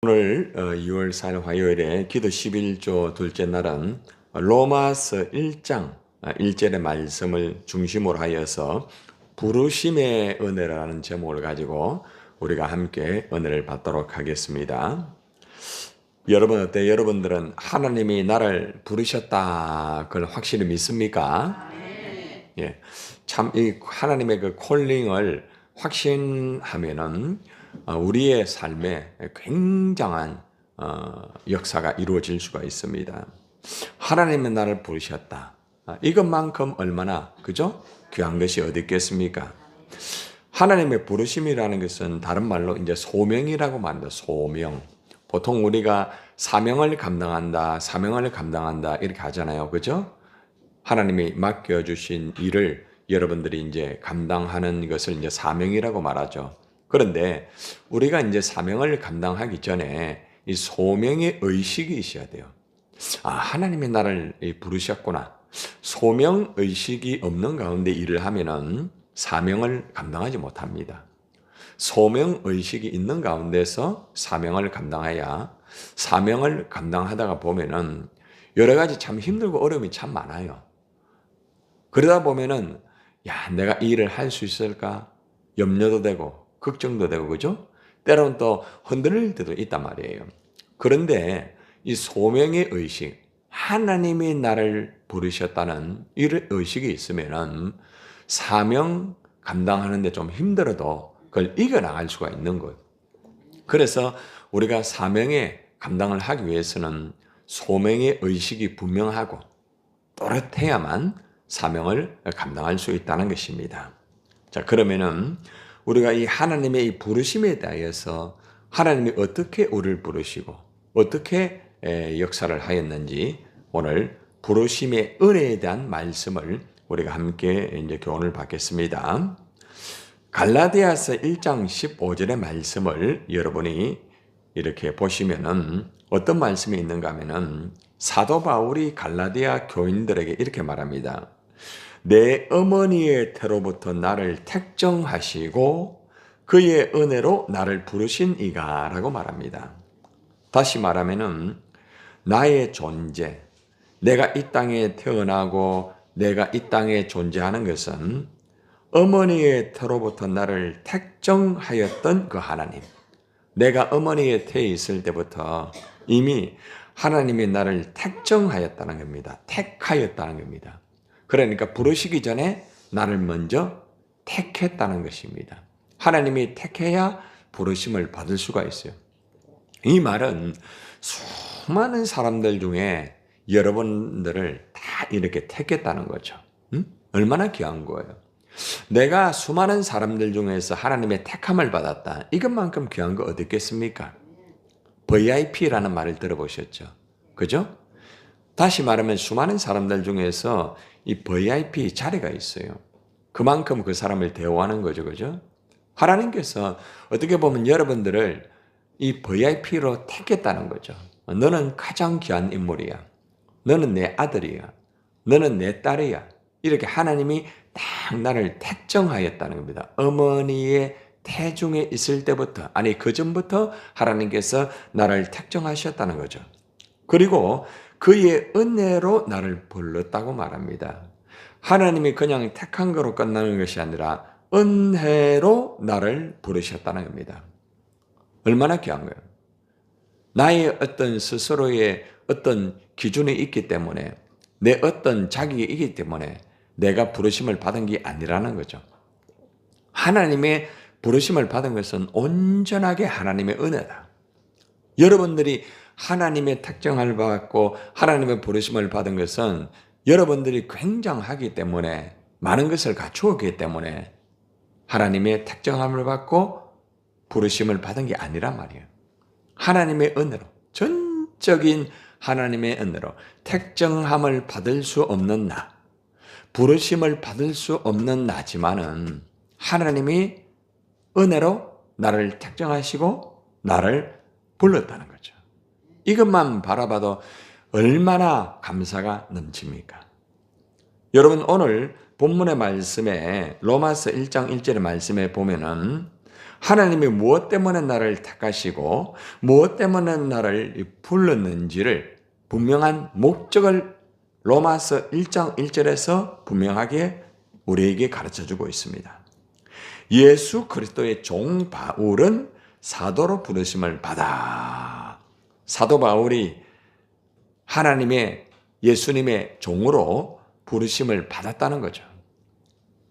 오늘 2월 4일 화요일에 기도 11조 둘째 날은 로마서 1장 1절의 말씀을 중심으로 하여서 부르심의 은혜라는 제목을 가지고 우리가 함께 은혜를 받도록 하겠습니다. 여러분 어때요? 여러분들은 하나님이 나를 부르셨다 그걸 확실히 믿습니까? 예, 참 이 하나님의 그 콜링을 확신하면은 우리의 삶에 굉장한 역사가 이루어질 수가 있습니다. 하나님은 나를 부르셨다. 이것만큼 얼마나 그죠? 귀한 것이 어디 있겠습니까? 하나님의 부르심이라는 것은 다른 말로 이제 소명이라고 말합니다. 소명. 보통 우리가 사명을 감당한다 이렇게 하잖아요. 그죠? 하나님이 맡겨주신 일을 여러분들이 이제 감당하는 것을 이제 사명이라고 말하죠. 그런데 우리가 이제 사명을 감당하기 전에 이 소명의 의식이 있어야 돼요. 하나님이 나를 부르셨구나. 소명 의식이 없는 가운데 일을 하면은 사명을 감당하지 못합니다. 소명 의식이 있는 가운데서 사명을 감당해야 사명을 감당하다가 보면은 여러 가지 참 힘들고 어려움이 참 많아요. 그러다 보면은 내가 이 일을 할 수 있을까? 염려도 되고 걱정도 되고 그죠? 때로는 또 흔들릴 때도 있단 말이에요. 그런데 이 소명의 의식, 하나님이 나를 부르셨다는 이 의식이 있으면은 사명 감당하는데 좀 힘들어도 그걸 이겨나갈 수가 있는 거예요. 그래서 우리가 사명에 감당을 하기 위해서는 소명의 의식이 분명하고 또렷해야만 사명을 감당할 수 있다는 것입니다. 자, 그러면은 우리가 이 하나님의 이 부르심에 대해서 하나님이 어떻게 우리를 부르시고 어떻게 역사를 하였는지 오늘 부르심의 은혜에 대한 말씀을 우리가 함께 이제 교훈을 받겠습니다. 갈라디아서 1장 15절의 말씀을 여러분이 이렇게 보시면은 어떤 말씀이 있는가 하면은 사도 바울이 갈라디아 교인들에게 이렇게 말합니다. 내 어머니의 태로부터 나를 택정하시고 그의 은혜로 나를 부르신 이가 라고 말합니다. 다시 말하면은 나의 존재, 내가 이 땅에 태어나고 내가 이 땅에 존재하는 것은 어머니의 태로부터 나를 택정하였던 그 하나님. 내가 어머니의 태에 있을 때부터 이미 하나님이 나를 택정하였다는 겁니다. 택하였다는 겁니다. 그러니까 부르시기 전에 나를 먼저 택했다는 것입니다. 하나님이 택해야 부르심을 받을 수가 있어요. 이 말은 수많은 사람들 중에 여러분들을 다 이렇게 택했다는 거죠. 얼마나 귀한 거예요. 내가 수많은 사람들 중에서 하나님의 택함을 받았다. 이것만큼 귀한 거 어디 있겠습니까? VIP라는 말을 들어보셨죠? 그죠? 다시 말하면 수많은 사람들 중에서 이 VIP 자리가 있어요. 그만큼 그 사람을 대우하는 거죠. 그죠? 하나님께서 어떻게 보면 여러분들을 이 VIP로 택했다는 거죠. 너는 가장 귀한 인물이야. 너는 내 아들이야. 너는 내 딸이야. 이렇게 하나님이 딱 나를 택정하였다는 겁니다. 어머니의 태중에 있을 때부터, 아니 그 전부터 하나님께서 나를 택정하셨다는 거죠. 그리고 그의 은혜로 나를 불렀다고 말합니다. 하나님이 그냥 택한 거로 끝나는 것이 아니라 은혜로 나를 부르셨다는 겁니다. 얼마나 귀한 거예요. 나의 어떤 스스로의 어떤 기준이 있기 때문에 내 어떤 자격이 있기 때문에 내가 부르심을 받은 게 아니라는 거죠. 하나님의 부르심을 받은 것은 온전하게 하나님의 은혜다. 여러분들이 하나님의 택정을 받고 하나님의 부르심을 받은 것은 여러분들이 굉장하기 때문에 많은 것을 갖추었기 때문에 하나님의 택정함을 받고 부르심을 받은 게 아니란 말이에요. 하나님의 은혜로, 전적인 하나님의 은혜로 택정함을 받을 수 없는 나, 부르심을 받을 수 없는 나지만은 하나님이 은혜로 나를 택정하시고 나를 불렀다는 거죠. 이것만 바라봐도 얼마나 감사가 넘칩니까? 여러분 오늘 본문의 말씀에 로마서 1장 1절의 말씀에 보면은 하나님이 무엇 때문에 나를 택하시고 무엇 때문에 나를 불렀는지를 분명한 목적을 로마서 1장 1절에서 분명하게 우리에게 가르쳐주고 있습니다. 예수 그리스도의 종 바울은 사도로 부르심을 받아. 사도 바울이 하나님의 예수님의 종으로 부르심을 받았다는 거죠.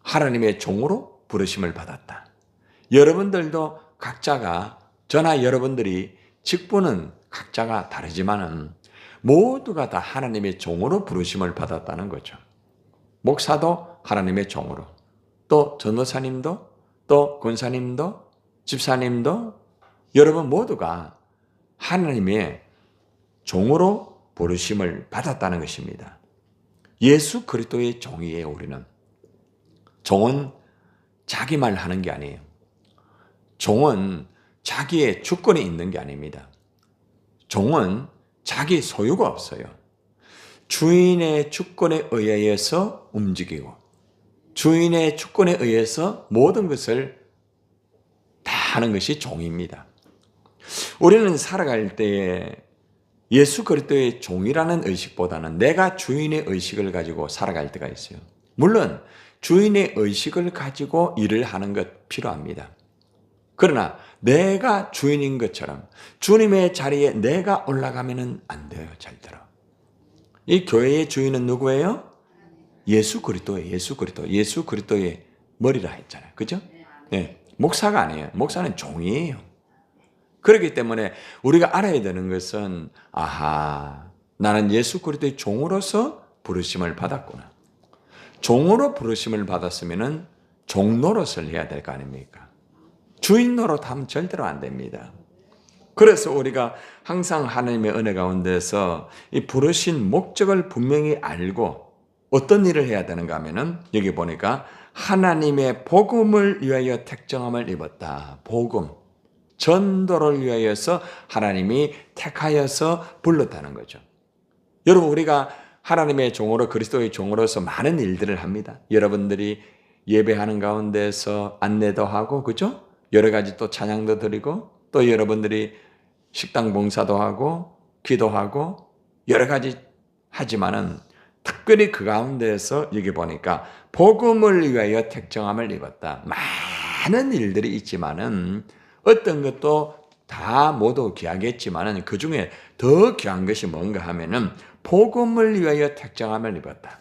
하나님의 종으로 부르심을 받았다. 여러분들도 각자가, 저나 여러분들이 직분은 각자가 다르지만은 모두가 다 하나님의 종으로 부르심을 받았다는 거죠. 목사도 하나님의 종으로, 또 전도사님도, 또 권사님도, 집사님도, 여러분 모두가 하나님의 종으로 부르심을 받았다는 것입니다. 예수 그리스도의 종이에요, 우리는. 종은 자기 말 하는 게 아니에요. 종은 자기의 주권이 있는 게 아닙니다. 종은 자기 소유가 없어요. 주인의 주권에 의해서 움직이고 주인의 주권에 의해서 모든 것을 다 하는 것이 종입니다. 우리는 살아갈 때에 예수 그리스도의 종이라는 의식보다는 내가 주인의 의식을 가지고 살아갈 때가 있어요. 물론 주인의 의식을 가지고 일을 하는 것 필요합니다. 그러나 내가 주인인 것처럼 주님의 자리에 내가 올라가면 안 돼요. 절대로. 이 교회의 주인은 누구예요? 예수 그리스도예요. 예수 그리스도. 예수 그리스도의 머리라 했잖아요. 그죠? 네. 목사가 아니에요. 목사는 종이에요. 그렇기 때문에 우리가 알아야 되는 것은 나는 예수 그리스도의 종으로서 부르심을 받았구나. 종으로 부르심을 받았으면 종 노릇을 해야 될 거 아닙니까? 주인 노릇하면 절대로 안 됩니다. 그래서 우리가 항상 하나님의 은혜 가운데서 이 부르신 목적을 분명히 알고 어떤 일을 해야 되는가 하면은 여기 보니까 하나님의 복음을 위하여 택정함을 입었다. 복음. 전도를 위하여서 하나님이 택하여서 불렀다는 거죠. 여러분 우리가 하나님의 종으로 그리스도의 종으로서 많은 일들을 합니다. 여러분들이 예배하는 가운데서 안내도 하고 그죠? 여러 가지 또 찬양도 드리고 또 여러분들이 식당 봉사도 하고 기도하고 여러 가지 하지만은 특별히 그 가운데에서 여기 보니까 복음을 위하여 택정함을 입었다. 많은 일들이 있지만은 어떤 것도 다 모두 귀하겠지만은 그 중에 더 귀한 것이 뭔가 하면은 복음을 위하여 택정함을 입었다.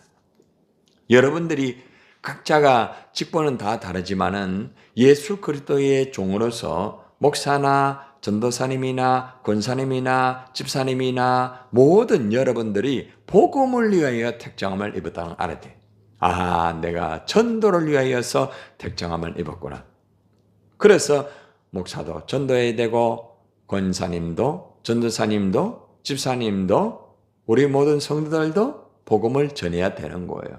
여러분들이 각자가 직분은 다 다르지만은 예수 그리스도의 종으로서 목사나 전도사님이나 권사님이나 집사님이나 모든 여러분들이 복음을 위하여 택정함을 입었다는 걸 알아야 돼. 내가 전도를 위하여서 택정함을 입었구나. 그래서 목사도 전도해야 되고 권사님도 전도사님도 집사님도 우리 모든 성도들도 복음을 전해야 되는 거예요.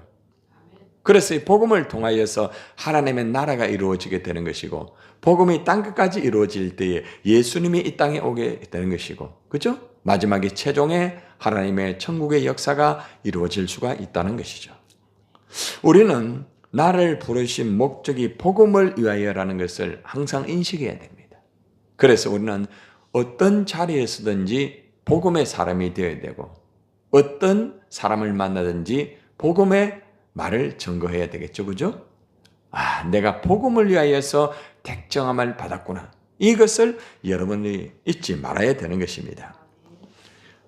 그래서 이 복음을 통하여서 하나님의 나라가 이루어지게 되는 것이고 복음이 땅끝까지 이루어질 때에 예수님이 이 땅에 오게 되는 것이고 그렇죠? 마지막에 최종의 하나님의 천국의 역사가 이루어질 수가 있다는 것이죠. 우리는 나를 부르신 목적이 복음을 위하여라는 것을 항상 인식해야 됩니다. 그래서 우리는 어떤 자리에서든지 복음의 사람이 되어야 되고 어떤 사람을 만나든지 복음의 말을 증거해야 되겠죠. 그죠? 내가 복음을 위하여서 택정함을 받았구나. 이것을 여러분이 잊지 말아야 되는 것입니다.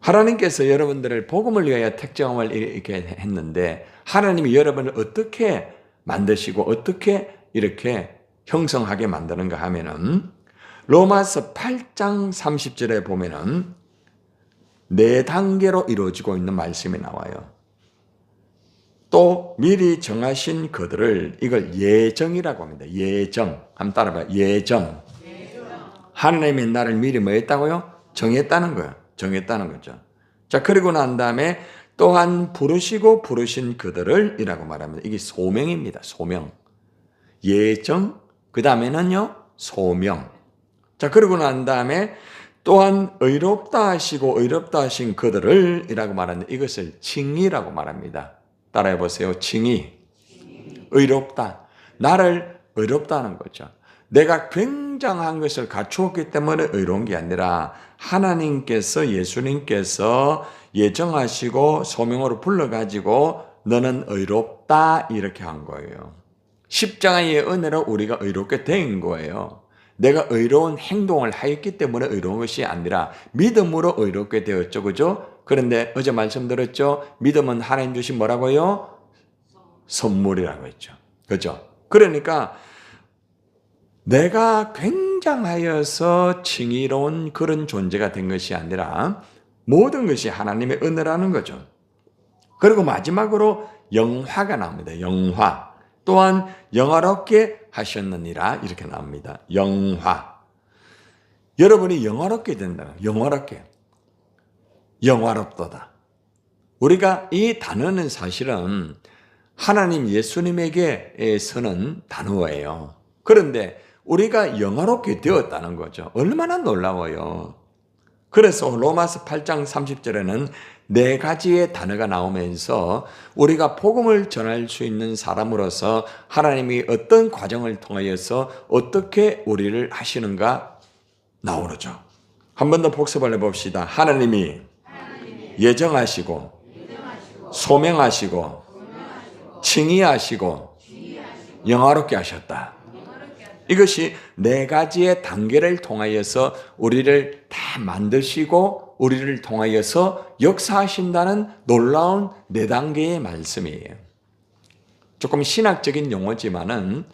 하나님께서 여러분들을 복음을 위하여 택정함을 이렇게 했는데 하나님이 여러분을 어떻게 만드시고 어떻게 이렇게 형성하게 만드는가 하면은 로마서 8장 30절에 보면은 4단계로 이루어지고 있는 말씀이 나와요. 또 미리 정하신 그들을 이걸 예정이라고 합니다. 예정. 한번 따라봐요. 예정. 하나님이 나를 미리 뭐 했다고요? 정했다는 거예요. 정했다는 거죠. 자, 그리고 난 다음에 또한 부르시고 부르신 그들을 이라고 말합니다. 이게 소명입니다. 소명. 예정. 그 다음에는요. 소명. 자, 그리고 난 다음에 또한 의롭다 하시고 의롭다 하신 그들을 이라고 말하는데 이것을 칭의라고 말합니다. 따라해 보세요. 칭의. 의롭다. 나를 의롭다는 거죠. 내가 굉장한 것을 갖추었기 때문에 의로운 게 아니라 하나님께서 예수님께서 예정하시고 소명으로 불러가지고 너는 의롭다 이렇게 한 거예요. 십자가의 은혜로 우리가 의롭게 된 거예요. 내가 의로운 행동을 하였기 때문에 의로운 것이 아니라 믿음으로 의롭게 되었죠. 그죠? 그런데 어제 말씀드렸죠? 믿음은 하나님 주신 뭐라고요? 선물이라고 했죠. 그죠? 그러니까 내가 굉장하여서 칭의로운 그런 존재가 된 것이 아니라 모든 것이 하나님의 은혜라는 거죠. 그리고 마지막으로 영화가 나옵니다. 영화. 또한 영화롭게 하셨느니라 이렇게 나옵니다. 영화. 여러분이 영화롭게 된다. 영화롭게. 영화롭도다. 우리가 이 단어는 사실은 하나님 예수님에게 쓰는 단어예요. 그런데 우리가 영화롭게 되었다는 거죠. 얼마나 놀라워요. 그래서 로마서 8장 30절에는 네 가지의 단어가 나오면서 우리가 복음을 전할 수 있는 사람으로서 하나님이 어떤 과정을 통하여서 어떻게 우리를 하시는가 나오죠. 한 번 더 복습을 해봅시다. 하나님이 예정하시고 소명하시고 칭의하시고 영화롭게 하셨다. 이것이 네 가지의 단계를 통하여서 우리를 다 만드시고 우리를 통하여서 역사하신다는 놀라운 네 단계의 말씀이에요. 조금 신학적인 용어지만은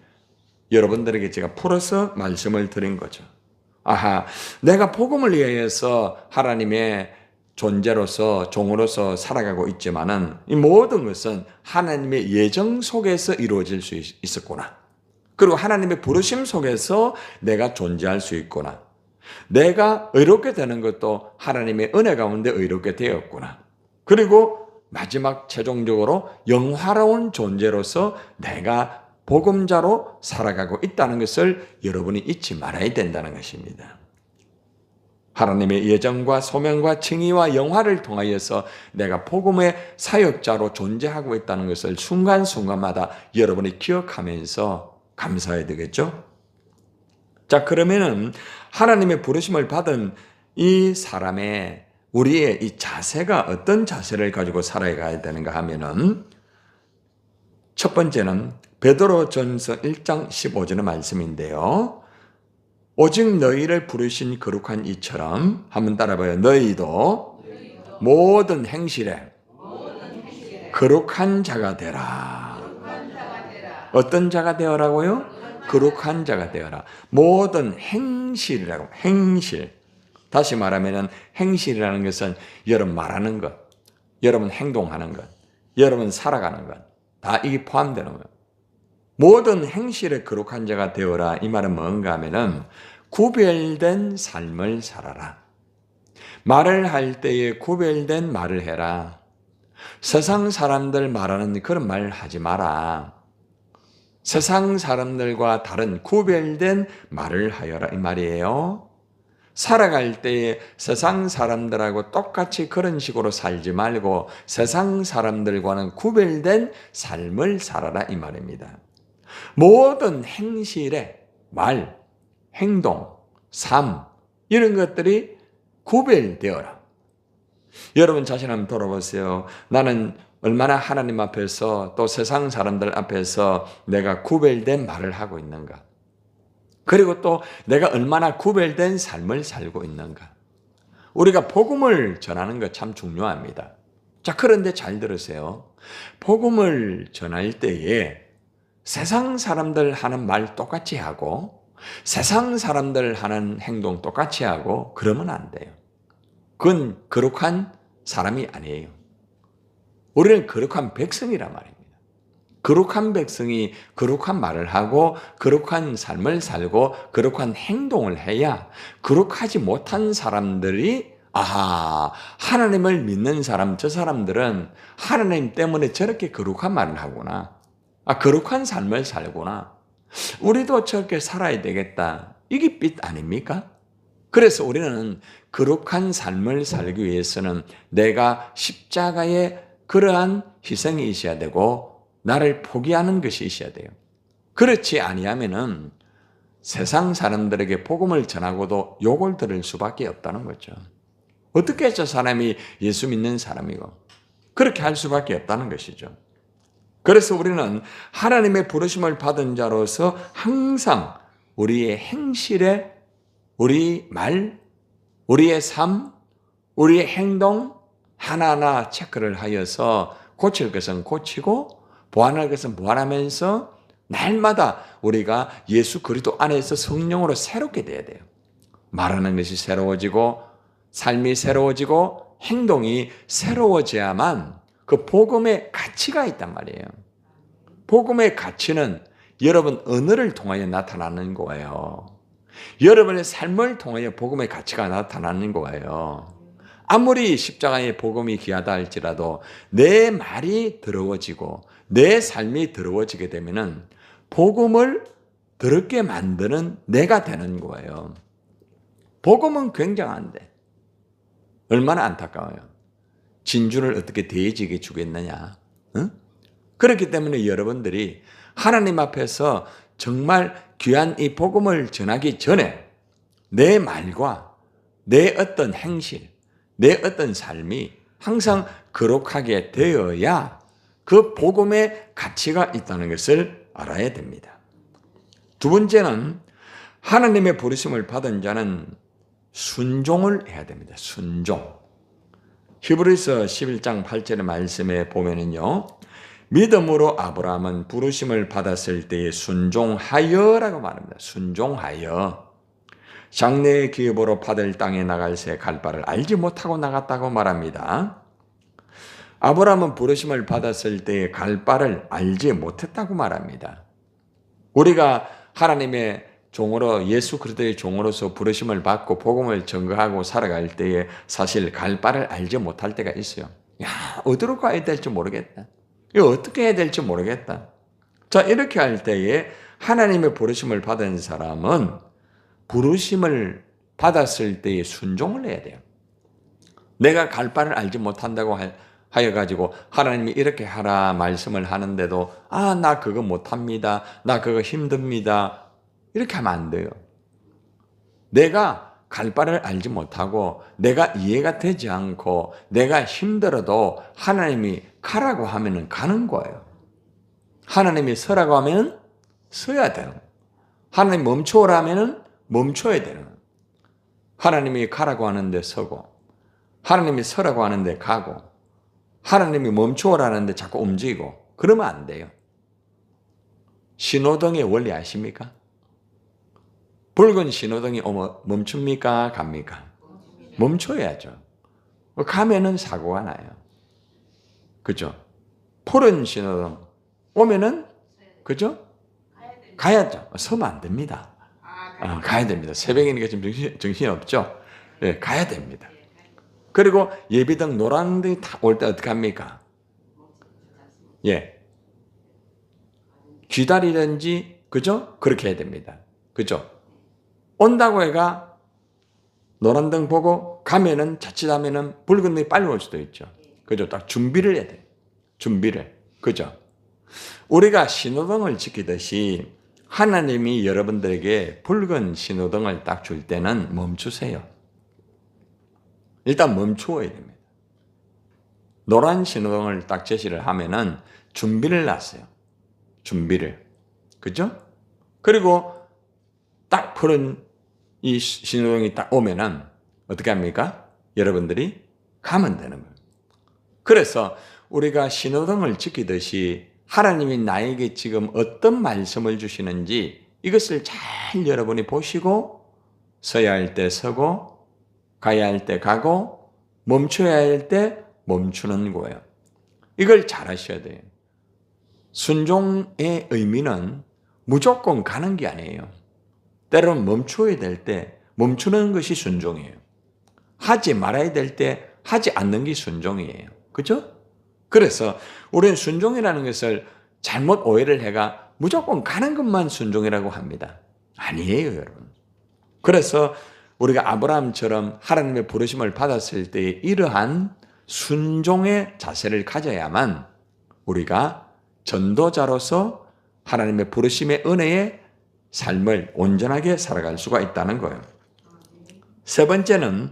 여러분들에게 제가 풀어서 말씀을 드린 거죠. 아하, 내가 복음을 위해서 하나님의 존재로서 종으로서 살아가고 있지만은 이 모든 것은 하나님의 예정 속에서 이루어질 수 있었구나. 그리고 하나님의 부르심 속에서 내가 존재할 수 있구나. 내가 의롭게 되는 것도 하나님의 은혜 가운데 의롭게 되었구나. 그리고 마지막 최종적으로 영화로운 존재로서 내가 복음자로 살아가고 있다는 것을 여러분이 잊지 말아야 된다는 것입니다. 하나님의 예정과 소명과 칭의와 영화를 통하여서 내가 복음의 사역자로 존재하고 있다는 것을 순간순간마다 여러분이 기억하면서 감사해야 되겠죠? 자, 그러면은 하나님의 부르심을 받은 이 사람의 우리의 이 자세가 어떤 자세를 가지고 살아가야 되는가 하면은 첫 번째는 베드로전서 1장 15절의 말씀인데요. 오직 너희를 부르신 거룩한 이처럼 한번 따라봐요. 너희도 모든 행실에 거룩한 자가 되라. 어떤 자가 되어라고요? 거룩한 자가 되어라. 모든 행실이라고. 행실. 다시 말하면 행실이라는 것은 여러분 말하는 것, 여러분 행동하는 것, 여러분 살아가는 것, 다 이게 포함되는 거예요. 모든 행실에 거룩한 자가 되어라. 이 말은 뭔가 하면은 구별된 삶을 살아라. 말을 할 때에 구별된 말을 해라. 세상 사람들 말하는 그런 말 하지 마라. 세상 사람들과 다른 구별된 말을 하여라 이 말이에요. 살아갈 때에 세상 사람들하고 똑같이 그런 식으로 살지 말고 세상 사람들과는 구별된 삶을 살아라 이 말입니다. 모든 행실의 말, 행동, 삶 이런 것들이 구별되어라. 여러분 자신 한번 돌아보세요. 나는 얼마나 하나님 앞에서 또 세상 사람들 앞에서 내가 구별된 말을 하고 있는가? 그리고 또 내가 얼마나 구별된 삶을 살고 있는가? 우리가 복음을 전하는 것 참 중요합니다. 자, 그런데 잘 들으세요. 복음을 전할 때에 세상 사람들 하는 말 똑같이 하고 세상 사람들 하는 행동 똑같이 하고 그러면 안 돼요. 그건 거룩한 사람이 아니에요. 우리는 거룩한 백성이란 말입니다. 거룩한 백성이 거룩한 말을 하고 거룩한 삶을 살고 거룩한 행동을 해야 거룩하지 못한 사람들이 아하, 하나님을 믿는 사람, 저 사람들은 하나님 때문에 저렇게 거룩한 말을 하구나. 아, 거룩한 삶을 살구나. 우리도 저렇게 살아야 되겠다. 이게 빛 아닙니까? 그래서 우리는 거룩한 삶을 살기 위해서는 내가 십자가에 그러한 희생이 있어야 되고 나를 포기하는 것이 있어야 돼요. 그렇지 아니하면은 세상 사람들에게 복음을 전하고도 욕을 들을 수밖에 없다는 거죠. 어떻게 저 사람이 예수 믿는 사람이고 그렇게 할 수밖에 없다는 것이죠. 그래서 우리는 하나님의 부르심을 받은 자로서 항상 우리의 행실에 우리 말, 우리의 삶, 우리의 행동 하나하나 체크를 하여서 고칠 것은 고치고 보완할 것은 보완하면서 날마다 우리가 예수 그리스도 안에서 성령으로 새롭게 돼야 돼요. 말하는 것이 새로워지고 삶이 새로워지고 행동이 새로워져야만 그 복음의 가치가 있단 말이에요. 복음의 가치는 여러분 언어를 통하여 나타나는 거예요. 여러분의 삶을 통하여 복음의 가치가 나타나는 거예요. 아무리 십자가의 복음이 귀하다 할지라도 내 말이 더러워지고 내 삶이 더러워지게 되면은 복음을 더럽게 만드는 내가 되는 거예요. 복음은 굉장한데 얼마나 안타까워요. 진주를 어떻게 돼지에게 주겠느냐. 응? 그렇기 때문에 여러분들이 하나님 앞에서 정말 귀한 이 복음을 전하기 전에 내 말과 내 어떤 행실, 내 어떤 삶이 항상 거룩하게 되어야 그 복음의 가치가 있다는 것을 알아야 됩니다. 두 번째는 하나님의 부르심을 받은 자는 순종을 해야 됩니다. 순종. 히브리서 11장 8절의 말씀에 보면은요. 믿음으로 아브라함은 부르심을 받았을 때에 순종하여라고 말합니다. 순종하여. 장래의 기업으로 받을 땅에 나갈 새 갈 바를 알지 못하고 나갔다고 말합니다. 아브라함은 부르심을 받았을 때에 갈 바를 알지 못했다고 말합니다. 우리가 하나님의 종으로 예수 그리스도의 종으로서 부르심을 받고 복음을 전거하고 살아갈 때에 사실 갈 바를 알지 못할 때가 있어요. 야, 어디로 가야 될지 모르겠다. 이거 어떻게 해야 될지 모르겠다. 자, 이렇게 할 때에 하나님의 부르심을 받은 사람은 부르심을 받았을 때에 순종을 해야 돼요. 내가 갈 바를 알지 못한다고 하여가지고 하나님이 이렇게 하라 말씀을 하는데도 나 그거 못합니다. 나 그거 힘듭니다. 이렇게 하면 안 돼요. 내가 갈 바를 알지 못하고 내가 이해가 되지 않고 내가 힘들어도 하나님이 가라고 하면 가는 거예요. 하나님이 서라고 하면 서야 되는 거예요. 하나님 멈춰오라 하면 멈춰야 되는 거예요. 하나님이 가라고 하는데 서고 하나님이 서라고 하는데 가고 하나님이 멈춰오라 하는데 자꾸 움직이고 그러면 안 돼요. 신호등의 원리 아십니까? 붉은 신호등이 오면 멈춥니까? 갑니까? 멈춰야죠. 가면은 사고가 나요. 그죠? 푸른 신호등 오면은, 그죠? 가야죠. 서면 안 됩니다. 가야 됩니다. 새벽이니까 지금 정신이 없죠? 네, 가야 됩니다. 그리고 예비등 노란등이 올 때 어떻게 합니까? 예. 기다리든지, 그죠? 그렇게 해야 됩니다. 그죠? 온다고 해가 노란등 보고 가면은 자칫하면은 붉은 등이 빨리 올 수도 있죠. 그죠? 딱 준비를 해야 돼요. 준비를. 그죠? 우리가 신호등을 지키듯이 하나님이 여러분들에게 붉은 신호등을 딱 줄 때는 멈추세요. 일단 멈추어야 됩니다. 노란 신호등을 딱 제시를 하면은 준비를 놨어요. 준비를. 그죠? 그리고 딱 푸른 이 신호등이 딱 오면은 어떻게 합니까? 여러분들이 가면 되는 거예요. 그래서 우리가 신호등을 지키듯이 하나님이 나에게 지금 어떤 말씀을 주시는지 이것을 잘 여러분이 보시고 서야 할 때 서고 가야 할 때 가고 멈춰야 할 때 멈추는 거예요. 이걸 잘 하셔야 돼요. 순종의 의미는 무조건 가는 게 아니에요. 때로는 멈춰야 될 때 멈추는 것이 순종이에요. 하지 말아야 될 때 하지 않는 게 순종이에요. 그렇죠? 그래서 우리는 순종이라는 것을 잘못 오해를 해가 무조건 가는 것만 순종이라고 합니다. 아니에요, 여러분. 그래서 우리가 아브라함처럼 하나님의 부르심을 받았을 때 이러한 순종의 자세를 가져야만 우리가 전도자로서 하나님의 부르심의 은혜에 삶을 온전하게 살아갈 수가 있다는 거예요. 세 번째는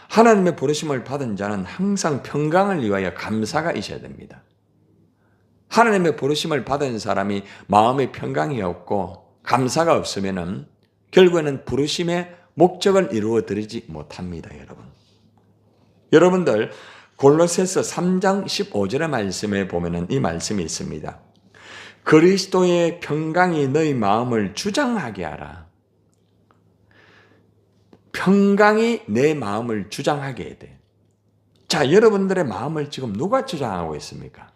하나님의 부르심을 받은 자는 항상 평강을 위하여 감사가 있어야 됩니다. 하나님의 부르심을 받은 사람이 마음의 평강이 없고 감사가 없으면 결국에는 부르심의 목적을 이루어 드리지 못합니다, 여러분. 여러분들 골로새서 3장 15절의 말씀에 보면은 이 말씀이 있습니다. 그리스도의 평강이 너희 마음을 주장하게 하라. 평강이 내 마음을 주장하게 해야 돼. 자, 여러분들의 마음을 지금 누가 주장하고 있습니까?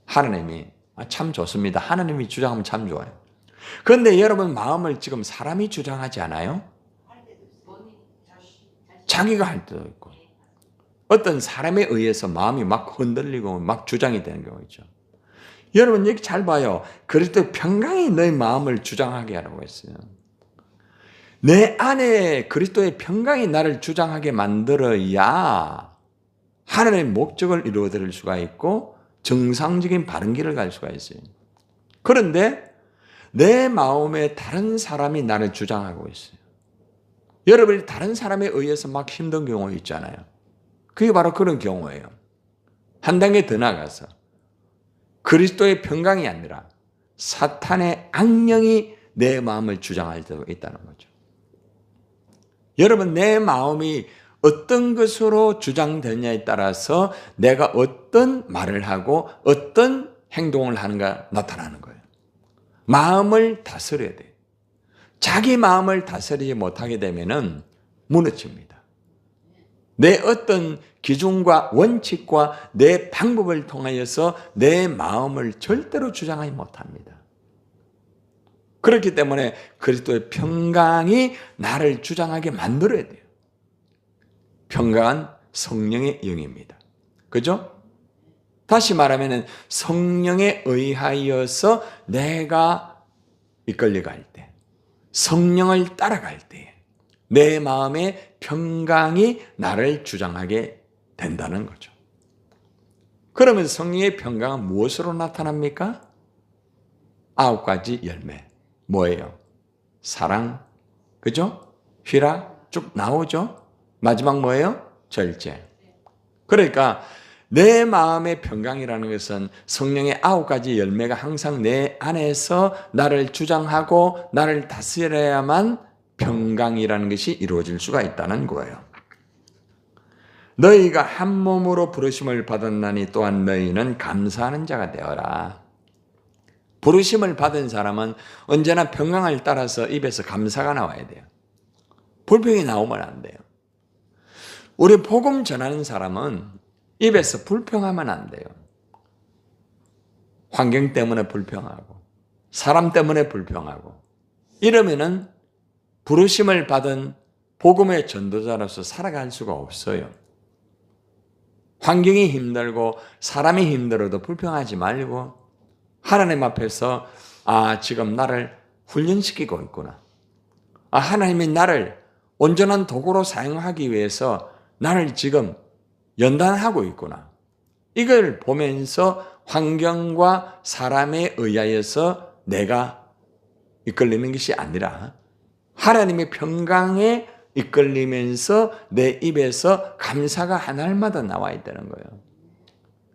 하나님이. 참 좋습니다. 하나님이 주장하면 참 좋아요. 그런데 여러분 마음을 지금 사람이 주장하지 않아요? 자기가 할 때도 있고 어떤 사람에 의해서 마음이 막 흔들리고 막 주장이 되는 경우 있죠. 여러분 여기 잘 봐요. 그리스도의 평강이 너희 마음을 주장하게 하라고 했어요. 내 안에 그리스도의 평강이 나를 주장하게 만들어야 하나님의 목적을 이루어 드릴 수가 있고 정상적인 바른 길을 갈 수가 있어요. 그런데 내 마음에 다른 사람이 나를 주장하고 있어요. 여러분이 다른 사람에 의해서 막 힘든 경우 있잖아요. 그게 바로 그런 경우예요. 한 단계 더 나가서 그리스도의 평강이 아니라 사탄의 악령이 내 마음을 주장할 때도 있다는 거죠. 여러분 내 마음이 어떤 것으로 주장되냐에 따라서 내가 어떤 말을 하고 어떤 행동을 하는가 나타나는 거예요. 마음을 다스려야 돼요. 자기 마음을 다스리지 못하게 되면은 무너집니다. 내 어떤 기준과 원칙과 내 방법을 통하여서 내 마음을 절대로 주장하지 못합니다. 그렇기 때문에 그리스도의 평강이 나를 주장하게 만들어야 돼요. 평강은 성령의 영입니다. 그죠? 다시 말하면 성령에 의하여서 내가 이끌려갈 때, 성령을 따라갈 때 내 마음의 평강이 나를 주장하게 된다는 거죠. 그러면 성령의 평강은 무엇으로 나타납니까? 9가지 열매. 뭐예요? 사랑, 그죠? 희락 쭉 나오죠? 마지막 뭐예요? 절제. 그러니까 내 마음의 평강이라는 것은 성령의 9가지 열매가 항상 내 안에서 나를 주장하고 나를 다스려야만 평강이라는 것이 이루어질 수가 있다는 거예요. 너희가 한 몸으로 부르심을 받았나니 또한 너희는 감사하는 자가 되어라. 부르심을 받은 사람은 언제나 평강을 따라서 입에서 감사가 나와야 돼요. 불평이 나오면 안 돼요. 우리 복음 전하는 사람은 입에서 불평하면 안 돼요. 환경 때문에 불평하고 사람 때문에 불평하고 이러면은 부르심을 받은 복음의 전도자로서 살아갈 수가 없어요. 환경이 힘들고 사람이 힘들어도 불평하지 말고 하나님 앞에서 지금 나를 훈련시키고 있구나. 하나님이 나를 온전한 도구로 사용하기 위해서 나를 지금 연단하고 있구나. 이걸 보면서 환경과 사람에 의하여서 내가 이끌리는 것이 아니라 하나님의 평강에 이끌리면서 내 입에서 감사가 하나마다 나와야 되는 거예요.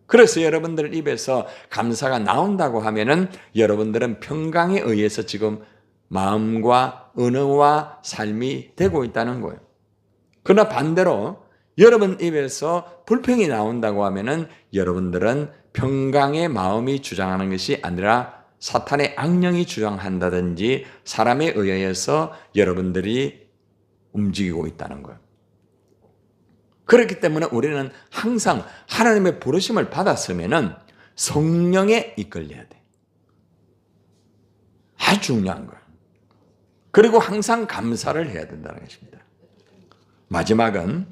그래서 여러분들 입에서 감사가 나온다고 하면은 여러분들은 평강에 의해서 지금 마음과 언어와 삶이 되고 있다는 거예요. 그러나 반대로 여러분 입에서 불평이 나온다고 하면은 여러분들은 평강의 마음이 주장하는 것이 아니라 사탄의 악령이 주장한다든지 사람에 의해서 여러분들이 움직이고 있다는 거예요. 그렇기 때문에 우리는 항상 하나님의 부르심을 받았으면은 성령에 이끌려야 돼. 아주 중요한 거예요. 그리고 항상 감사를 해야 된다는 것입니다. 마지막은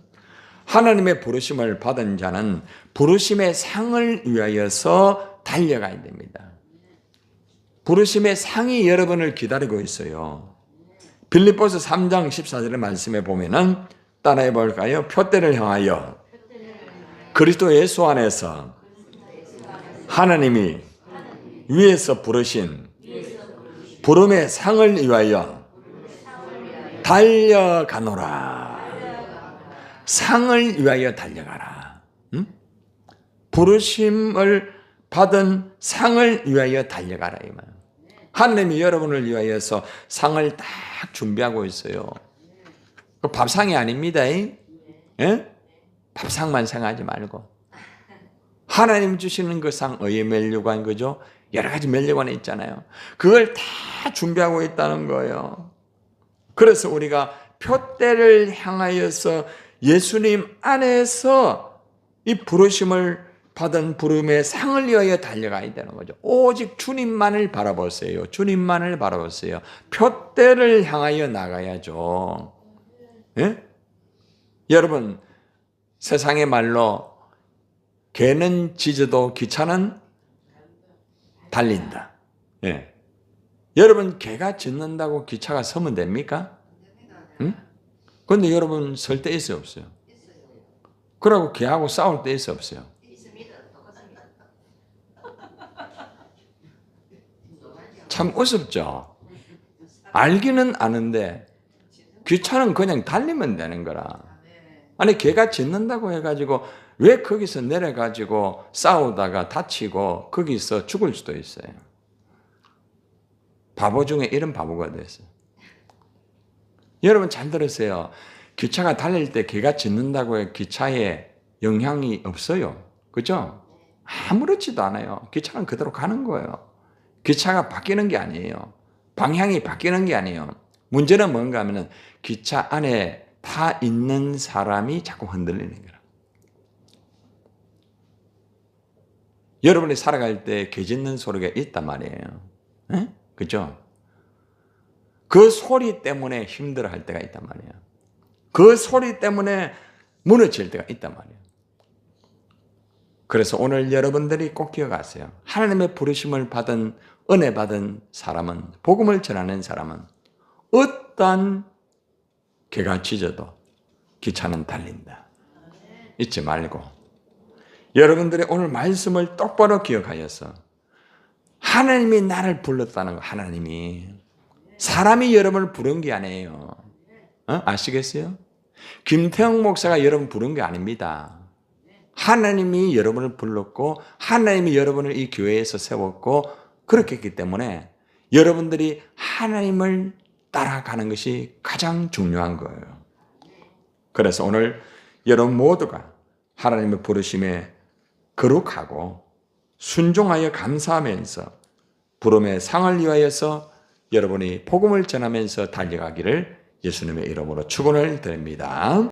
하나님의 부르심을 받은 자는 부르심의 상을 위하여서 달려가야 됩니다. 부르심의 상이 여러분을 기다리고 있어요. 빌립보서 3장 14절의 말씀에 보면은 따라해 볼까요? 표대를 향하여 그리스도 예수 안에서 하나님이 위에서 부르신 부름의 상을 위하여 달려가노라. 상을 위하여 달려가라. 응? 부르심을 받은 상을 위하여 달려가라. 이 말. 하나님이 여러분을 위하여서 상을 딱 준비하고 있어요. 그 밥상이 아닙니다. 예? 밥상만 생각하지 말고 하나님 주시는 그 상, 의의 멸류관, 그죠? 여러 가지 멸류관이 있잖아요. 그걸 다 준비하고 있다는 거예요. 그래서 우리가 표대를 향하여서 예수님 안에서 이 부르심을 받은 부름의 상을 위하여 달려가야 되는 거죠. 오직 주님만을 바라보세요. 주님만을 바라보세요. 표대를 향하여 나가야죠. 예? 여러분, 세상의 말로 개는 짖어도 기차는 달린다. 예. 여러분, 개가 짖는다고 기차가 서면 됩니까? 응? 그런데 여러분 설 때 있어요, 없어요? 그러고 개하고 싸울 때 있어요, 없어요? 참 우습죠? 알기는 아는데 기차는 그냥 달리면 되는 거라. 아니, 개가 짖는다고 해가지고 왜 거기서 내려가지고 싸우다가 다치고 거기서 죽을 수도 있어요. 바보 중에 이런 바보가 됐어요. 여러분 잘 들으세요. 기차가 달릴 때 개가 짖는다고 해 기차에 영향이 없어요. 그죠? 아무렇지도 않아요. 기차는 그대로 가는 거예요. 기차가 바뀌는 게 아니에요. 방향이 바뀌는 게 아니에요. 문제는 뭔가 하면은 기차 안에 타 있는 사람이 자꾸 흔들리는 거예요. 여러분이 살아갈 때 개 짖는 소리가 있단 말이에요. 에? 그죠? 그 소리 때문에 힘들어할 때가 있단 말이에요. 그 소리 때문에 무너질 때가 있단 말이에요. 그래서 오늘 여러분들이 꼭 기억하세요. 하나님의 부르심을 받은, 은혜 받은 사람은, 복음을 전하는 사람은 어떤 개가 짖어도 기차는 달린다. 잊지 말고 여러분들의 오늘 말씀을 똑바로 기억하여서 하나님이 나를 불렀다는 거, 하나님이. 사람이 여러분을 부른 게 아니에요. 아시겠어요? 김태형 목사가 여러분 부른 게 아닙니다. 하나님이 여러분을 불렀고 하나님이 여러분을 이 교회에서 세웠고 그렇게 했기 때문에 여러분들이 하나님을 따라가는 것이 가장 중요한 거예요. 그래서 오늘 여러분 모두가 하나님의 부르심에 거룩하고 순종하여 감사하면서 부름의 상을 위하여서 여러분이 복음을 전하면서 달려가기를 예수님의 이름으로 축원을 드립니다.